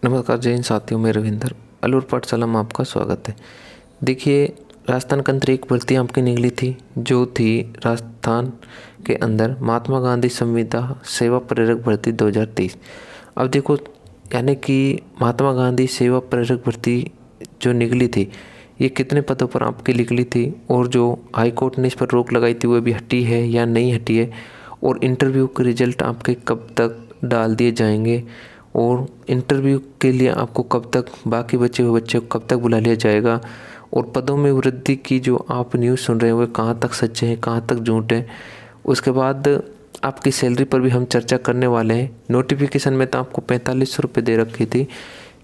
नमस्कार जय हिंद साथियों, मैं रविंदर अलूर पाठशाला में आपका स्वागत है। देखिए, राजस्थान के अंदर एक भर्ती आपकी निकली थी जो थी राजस्थान के अंदर महात्मा गांधी संविदा सेवा प्रेरक भर्ती 2023। अब देखो, यानी कि महात्मा गांधी सेवा प्रेरक भर्ती जो निकली थी ये कितने पदों पर आपकी निकली थी और जो हाई कोर्ट ने इस पर रोक लगाई थी वो भी हटी है या नहीं हटी है, और इंटरव्यू के रिजल्ट आपके कब तक डाल दिए जाएंगे, और इंटरव्यू के लिए आपको कब तक बाकी बचे हुए बच्चे को कब तक बुला लिया जाएगा, और पदों में वृद्धि की जो आप न्यूज़ सुन रहे हैं वो कहाँ तक सच्चे हैं कहाँ तक झूठ हैं। उसके बाद आपकी सैलरी पर भी हम चर्चा करने वाले हैं। नोटिफिकेशन में तो आपको 4500 रुपये दे रखी थी,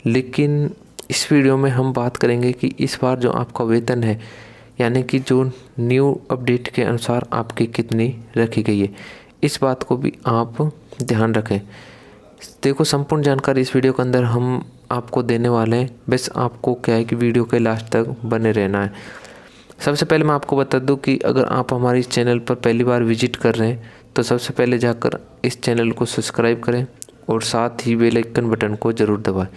लेकिन इस वीडियो में हम बात करेंगे कि इस बार जो आपका वेतन है, यानी कि जो न्यू अपडेट के अनुसार आपकी कितनी रखी गई है, इस बात को भी आप ध्यान रखें। देखो, संपूर्ण जानकारी इस वीडियो के अंदर हम आपको देने वाले हैं, बस आपको क्या है कि वीडियो के लास्ट तक बने रहना है। सबसे पहले मैं आपको बता दूं कि अगर आप हमारे इस चैनल पर पहली बार विजिट कर रहे हैं तो सबसे पहले जाकर इस चैनल को सब्सक्राइब करें और साथ ही बेल आइकन बटन को ज़रूर दबाएं,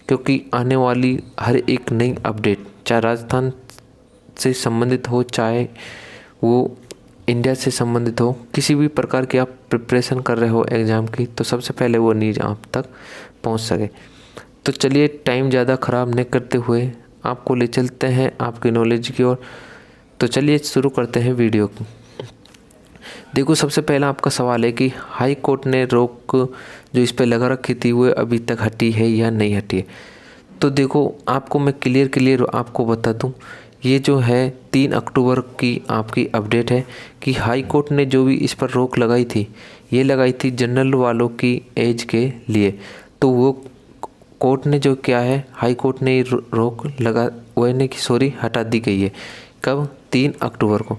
क्योंकि आने वाली हर एक नई अपडेट, चाहे राजस्थान से संबंधित हो चाहे वो इंडिया से संबंधित हो, किसी भी प्रकार की आप प्रिपरेशन कर रहे हो एग्ज़ाम की, तो सबसे पहले वो न्यूज़ आप तक पहुंच सके। तो चलिए, टाइम ज़्यादा ख़राब नहीं करते हुए आपको ले चलते हैं आपकी नॉलेज की ओर। तो चलिए शुरू करते हैं वीडियो को। देखो, सबसे पहला आपका सवाल है कि हाई कोर्ट ने रोक जो इस पर लगा रखी थी वो अभी तक हटी है या नहीं हटी है। तो देखो, आपको मैं क्लियर आपको बता दूं, ये जो है 3 अक्टूबर की आपकी अपडेट है कि हाई कोर्ट ने जो भी इस पर रोक लगाई थी, ये लगाई थी जनरल वालों की एज के लिए। तो वो कोर्ट ने जो क्या है, हाई कोर्ट ने रोक लगा वही कि सॉरी हटा दी गई है। कब? 3 अक्टूबर को।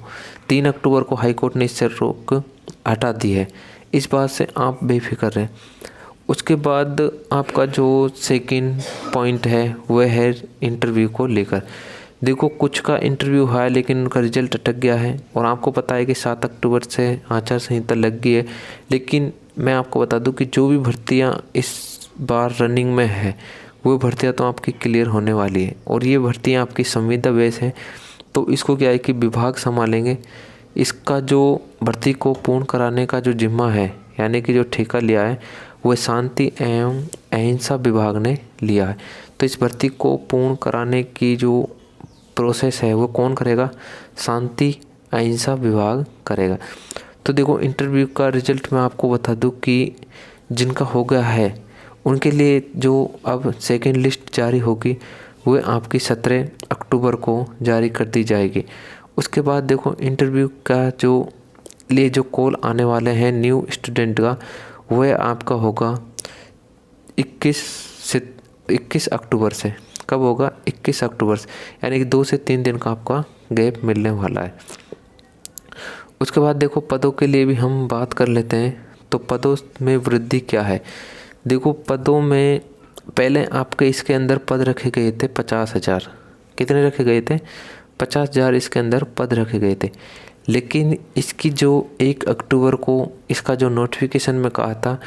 3 अक्टूबर को हाई कोर्ट ने इससे रोक हटा दी है, इस बात से आप बेफिक्र रहें। उसके बाद आपका जो सेकंड पॉइंट है वह है इंटरव्यू को लेकर। देखो, कुछ का इंटरव्यू है लेकिन उनका रिजल्ट अटक गया है, और आपको पता है कि 7 अक्टूबर से आचार संहिता लग गई है। लेकिन मैं आपको बता दूं कि जो भी भर्तियां इस बार रनिंग में है वो भर्तियां तो आपकी क्लियर होने वाली है, और ये भर्तियां आपकी संविदा बेस है। तो इसको क्या है कि विभाग संभालेंगे। इसका जो भर्ती को पूर्ण कराने का जो जिम्मा है, यानी कि जो ठेका लिया है, वह शांति एवं अहिंसा विभाग ने लिया है। तो इस भर्ती को पूर्ण कराने की जो प्रोसेस है वो कौन करेगा? शांति अहिंसा विभाग करेगा। तो देखो, इंटरव्यू का रिजल्ट मैं आपको बता दूं कि जिनका हो गया है उनके लिए जो अब सेकेंड लिस्ट जारी होगी वो आपकी 17 अक्टूबर को जारी कर दी जाएगी। उसके बाद देखो, इंटरव्यू का जो कॉल आने वाले हैं न्यू स्टूडेंट का, वह आपका होगा 21 अक्टूबर से। कब होगा? 21 अक्टूबर से, यानी कि 2 से 3 दिन का आपका गैप मिलने वाला है। उसके बाद देखो, पदों के लिए भी हम बात कर लेते हैं। तो पदों में वृद्धि क्या है? देखो, पदों में पहले आपके इसके अंदर पद रखे गए थे 50,000। कितने रखे गए थे? 50,000 इसके अंदर पद रखे गए थे। लेकिन इसकी जो 1 अक्टूबर को इसका जो नोटिफिकेशन में कहा था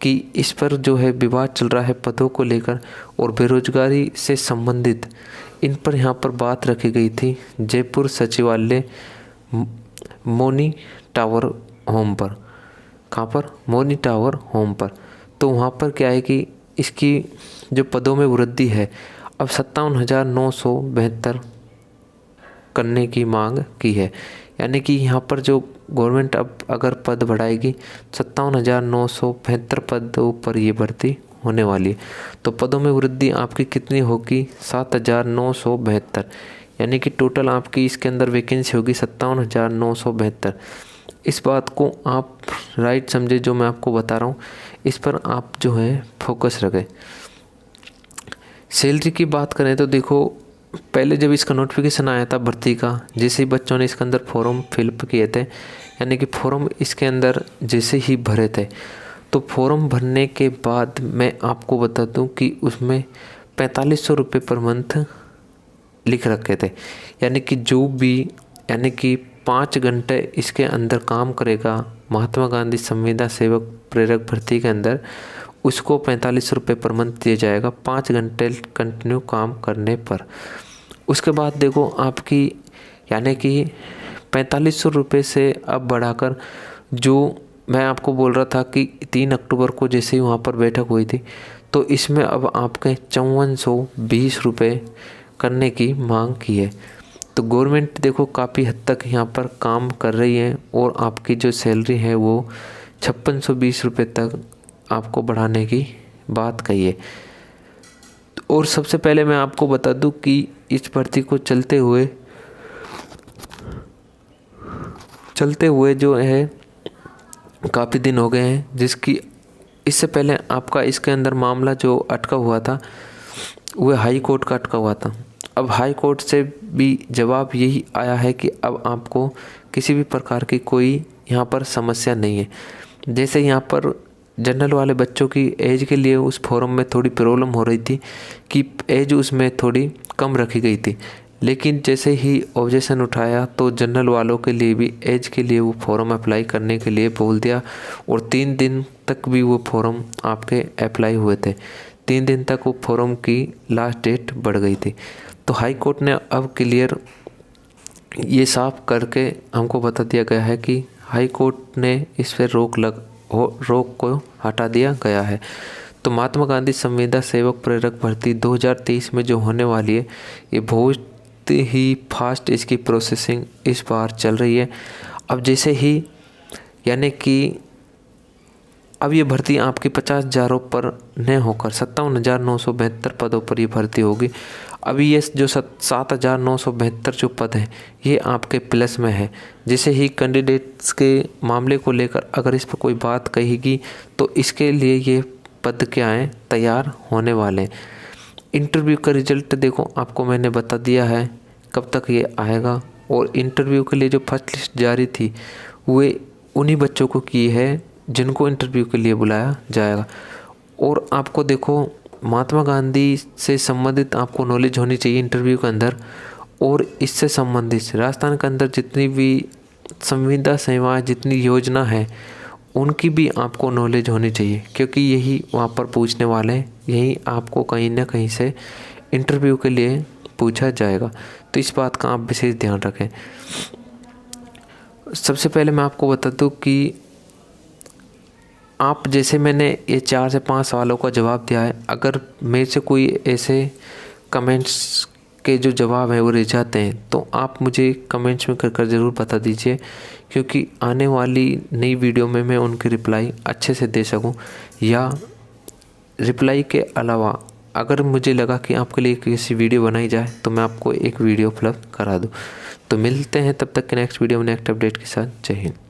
कि इस पर जो है विवाद चल रहा है पदों को लेकर और बेरोजगारी से संबंधित, इन पर यहाँ पर बात रखी गई थी जयपुर सचिवालय मोनी टावर होम पर। कहाँ पर? मोनी टावर होम पर। तो वहाँ पर क्या है कि इसकी जो पदों में वृद्धि है अब 57,972 करने की मांग की है। यानी कि यहाँ पर जो गवर्नमेंट अब अगर पद बढ़ाएगी 57,972 पदों पर ये भर्ती होने वाली है। तो पदों में वृद्धि आपकी कितनी होगी? 7,972, यानी कि टोटल आपकी इसके अंदर वैकेंसी होगी 57,972। इस बात को आप राइट समझे, जो मैं आपको बता रहा हूँ इस पर आप जो है फोकस रखें। सैलरी की बात करें तो देखो, पहले जब इसका नोटिफिकेशन आया था भर्ती का, जैसे ही बच्चों ने इसके अंदर फॉर्म फिलअप किए थे, यानी कि फॉर्म इसके अंदर जैसे ही भरे थे, तो फॉर्म भरने के बाद मैं आपको बता दूं कि उसमें 4500 रुपये पर मंथ लिख रखे थे। यानी कि जो भी 5 घंटे इसके अंदर काम करेगा महात्मा गांधी संविदा सेवक प्रेरक भर्ती के अंदर, उसको 45 रुपये पर मंथ दिया जाएगा 5 घंटे कंटिन्यू काम करने पर। उसके बाद देखो आपकी यानी कि 4500 रुपये से अब बढ़ाकर, जो मैं आपको बोल रहा था कि 3 अक्टूबर को जैसे ही वहाँ पर बैठक हुई थी, तो इसमें अब आपके 5420 रुपये करने की मांग की है। तो गवर्नमेंट देखो काफ़ी हद तक यहाँ पर काम कर रही है और आपकी जो सैलरी है वो 5620 रुपये तक आपको बढ़ाने की बात कही है। और सबसे पहले मैं आपको बता दूं कि इस भर्ती को चलते हुए जो है काफ़ी दिन हो गए हैं, जिसकी इससे पहले आपका इसके अंदर मामला जो अटका हुआ था वह हाई कोर्ट का अटका हुआ था। अब हाई कोर्ट से भी जवाब यही आया है कि अब आपको किसी भी प्रकार की कोई यहाँ पर समस्या नहीं है। जैसे यहाँ पर जनरल वाले बच्चों की एज के लिए उस फॉर्म में थोड़ी प्रॉब्लम हो रही थी कि एज उसमें थोड़ी कम रखी गई थी, लेकिन जैसे ही ऑब्जेक्शन उठाया तो जनरल वालों के लिए भी एज के लिए वो फॉर्म अप्लाई करने के लिए बोल दिया और 3 दिन तक भी वो फॉर्म आपके अप्लाई हुए थे। 3 दिन तक वो फॉर्म की लास्ट डेट बढ़ गई थी। तो हाई कोर्ट ने अब क्लियर ये साफ करके हमको बता दिया गया है कि हाई कोर्ट ने इस पर रोक को हटा दिया गया है। तो महात्मा गांधी संविदा सेवक प्रेरक भर्ती 2023 में जो होने वाली है, ये बहुत ही फास्ट इसकी प्रोसेसिंग इस बार चल रही है। अब जैसे ही यानी कि अब ये भर्ती आपकी 50,000 पर न होकर 57,972 पदों पर ये भर्ती होगी। अभी ये जो 7,972 जो पद हैं ये आपके प्लस में है। जैसे ही कैंडिडेट्स के मामले को लेकर अगर इस पर कोई बात कहेगी तो इसके लिए ये पद क्या हैं तैयार होने वाले हैं। इंटरव्यू का रिजल्ट देखो आपको मैंने बता दिया है कब तक ये आएगा, और इंटरव्यू के लिए जो फर्स्ट लिस्ट जारी थी वे उन्हीं बच्चों को की है जिनको इंटरव्यू के लिए बुलाया जाएगा। और आपको देखो महात्मा गांधी से संबंधित आपको नॉलेज होनी चाहिए इंटरव्यू के अंदर, और इससे संबंधित राजस्थान के अंदर जितनी भी संविदा सेवाएं जितनी योजना है उनकी भी आपको नॉलेज होनी चाहिए, क्योंकि यही वहाँ पर पूछने वाले हैं, यही आपको कहीं ना कहीं से इंटरव्यू के लिए पूछा जाएगा। तो इस बात का आप विशेष ध्यान रखें। सबसे पहले मैं आपको बता दूं कि आप जैसे मैंने ये 4 से 5 सवालों का जवाब दिया है, अगर मेरे से कोई ऐसे कमेंट्स के जो जवाब हैं वो रह जाते हैं तो आप मुझे कमेंट्स में कर ज़रूर बता दीजिए, क्योंकि आने वाली नई वीडियो में मैं उनकी रिप्लाई अच्छे से दे सकूं, या रिप्लाई के अलावा अगर मुझे लगा कि आपके लिए किसी वीडियो बनाई जाए तो मैं आपको एक वीडियो उपलब्ध करा दूं। तो मिलते हैं तब तक के नेक्स्ट वीडियो में नेक्स्ट अपडेट के साथ। जय हिंद।